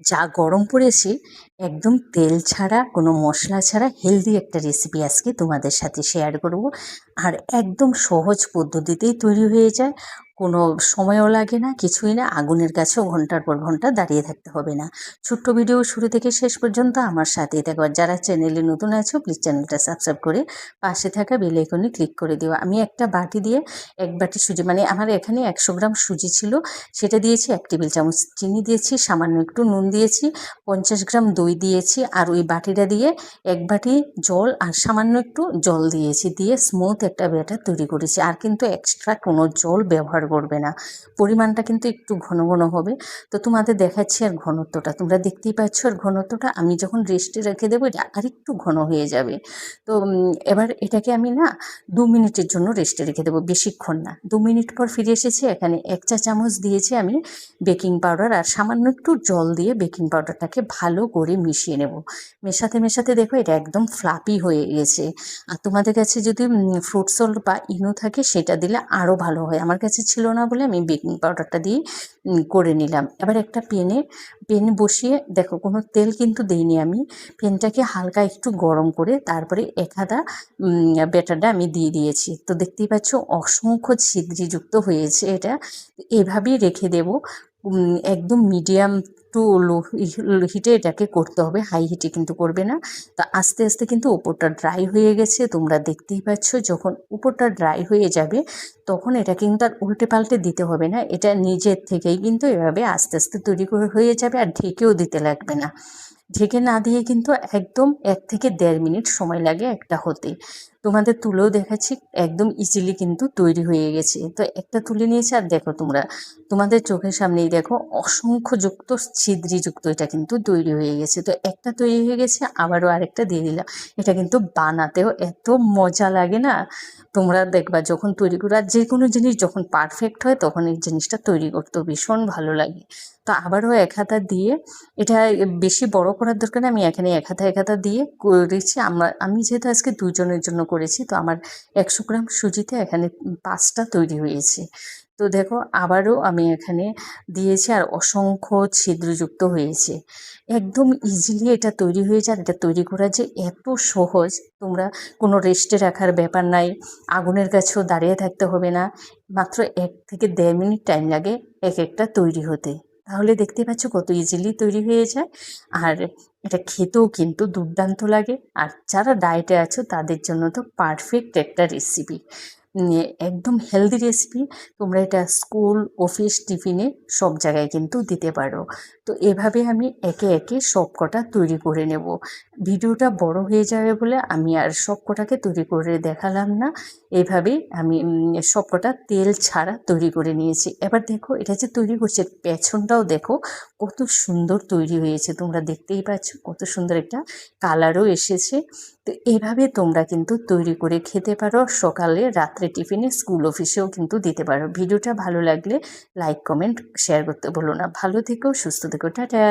যা গরম পড়েছে, একদম তেল ছাড়া কোনো মশলা ছাড়া হেলদি একটা রেসিপি আজকে তোমাদের সাথে শেয়ার করব। আর একদম সহজ পদ্ধতিতেই তৈরি হয়ে যায়, কোনো সময়ও লাগে না, কিছুই না, আগুনের কাছেও ঘন্টার পর ঘন্টা দাঁড়িয়ে থাকতে হবে না। ছোট্ট ভিডিও শুরু থেকে শেষ পর্যন্ত আমার সাথেই থাকো। আর যারা চ্যানেলে নতুন আছো প্লিজ চ্যানেলটা সাবস্ক্রাইব করে পাশে থাকা বেল আইকনে ক্লিক করে দিও। আমি একটা বাটি দিয়ে এক বাটি সুজি, মানে আমার এখানে 100 গ্রাম সুজি ছিল, সেটা দিয়েছি। 1 টেবিল চামচ চিনি দিয়েছি, সামান্য একটু নুন দিয়েছি, 50 গ্রাম দই দিয়েছি, আর ওই বাটিটা দিয়ে 1 বাটি জল আর সামান্য একটু জল দিয়েছি, দিয়ে স্মুথ একটা ব্যাটার তৈরি করেছি। আর কিন্তু এক্সট্রা কোনো জল ব্যবহার করবে না, পরিমাণটা কিন্তু একটু ঘন ঘন হবে। তো তোমাদের দেখাচ্ছি আর ঘনত্বটা তোমরা দেখতেই পাচ্ছ। আর ঘনত্বটা আমি যখন রেস্টে রেখে দেবো এটা আর একটু ঘন হয়ে যাবে। তো এবার এটাকে আমি 2 মিনিটের জন্য রেস্টে রেখে দেবো, বেশিক্ষণ না। 2 মিনিট পর ফিরে এসেছি। এখানে 1 চা চামচ দিয়েছি আমি বেকিং পাউডার, আর সামান্য একটু জল দিয়ে বেকিং পাউডারটাকে ভালো করে মিশিয়ে নেব। মেশাতে মেশাতে দেখো এটা একদম ফ্লাপি হয়ে গেছে। আর তোমাদের কাছে যদি ফ্রুট সল্ট বা ইনো থাকে সেটা দিলে আরও ভালো হয়। আমার কাছে ছিল না বলে আমি বেকিং পাউডারটা দিয়ে করে নিলাম। এবার একটা পেন বসিয়ে দেখো, কোনো তেল কিন্তু দেইনি আমি। পেনটাকে হালকা একটু গরম করে তারপরে এক হাতা ব্যাটারটা আমি দিয়ে দিয়েছি। তো দেখতেই পাচ্ছ অসংখ্য ছিদ্রিযুক্ত হয়েছে এটা। এভাবেই রেখে দেব। একদম মিডিয়াম টু লো হিটে এটাকে করতে হবে, হাই হিটে কিন্তু করবে না। তা আস্তে আস্তে কিন্তু উপরটা ড্রাই হয়ে গেছে, তোমরা দেখতেই পাচ্ছ। যখন উপরটা ড্রাই হয়ে যাবে তখন এটা কিন্তু আর উল্টে পাল্টে দিতে হবে না, এটা নিজের থেকেই কিন্তু এভাবে আস্তে আস্তে তৈরি করে হয়ে যাবে। আর ঢেকেও দিতে লাগবে না। ঢেকে না দিয়ে কিন্তু একদম 1 থেকে 1.5 মিনিট সময় লাগে একটা হতে। তোমাদের তুলেও দেখাচ্ছি, একদম ইজিলি কিন্তু তৈরি হয়ে গেছে। তো একটা তুলে নিয়েছি, আর দেখো তোমরা তোমাদের চোখের সামনেই দেখো অসংখ্যযুক্ত ছিদ্রিযুক্ত এটা কিন্তু তৈরি হয়ে গেছে। তো একটা তৈরি হয়ে গেছে, আবারও আরেকটা দিয়ে দিলাম। এটা কিন্তু বানাতেও এত মজা লাগে না, তোমরা দেখবা যখন তৈরি করো। আর যে কোনো জিনিস যখন পারফেক্ট হয় তখন এই জিনিসটা তৈরি করতেও ভীষণ ভালো লাগে। তো আবারও 1 হাতা দিয়ে, এটা বেশি বড় করার দরকার নেই, আমি এখানে 1 হাতা 1 হাতা দিয়ে করেছি। আমি যেহেতু আজকে 2 জনের জন্য করেছি, তো আমার 100 গ্রাম সুজিতে এখানে 5টা তৈরি হয়েছে। তো দেখো আবারও আমি এখানে দিয়েছি, আর অসংখ্য ছিদ্রযুক্ত হয়েছে। একদম ইজিলি এটা তৈরি হয়ে যায়। এটা তৈরি করা যে এত সহজ, তোমরা কোনো রেস্টে রাখার ব্যাপার নাই, আগুনের কাছেও দাঁড়িয়ে থাকতে হবে না। মাত্র 1 থেকে 1.5 মিনিট টাইম লাগে এক একটা তৈরি হতে। তাহলে দেখতে পাচ্ছ কত ইজিলি তৈরি হয়ে যায়। আর এটা খেতেও কিন্তু দুর্দান্ত লাগে। আর যারা ডায়েটে আছো তাদের জন্য তো পারফেক্ট একটা রেসিপি, একদম হেলদি রেসিপি। তোমরা এটা স্কুল, অফিস, টিফিনে সব জায়গায় কিন্তু দিতে পারো। তো এভাবে আমি একে একে সব কটা তৈরি করে নেব। ভিডিওটা বড় হয়ে যাবে বলে আমি আর সব কটাকে তৈরি করে দেখালাম না। এভাবেই আমি সব কটা তেল ছাড়া তৈরি করে নিয়েছি। এবার দেখো এটা যে তৈরি করছে পেছনটাও দেখো কত সুন্দর তৈরি হয়েছে, তোমরা দেখতেই পাচ্ছ কত সুন্দর একটা কালারও এসেছে। তো এইভাবে তোমরা কিন্তু তৈরি করে খেতে পারো, সকালে, রাত্রে টিফিনে, স্কুল, অফিসেও কিন্তু দিতে পারো। ভিডিওটা ভালো লাগলে লাইক, কমেন্ট, শেয়ার করতে ভুলো না। ভালো থেকো, সুস্থ থেকো, টাটা।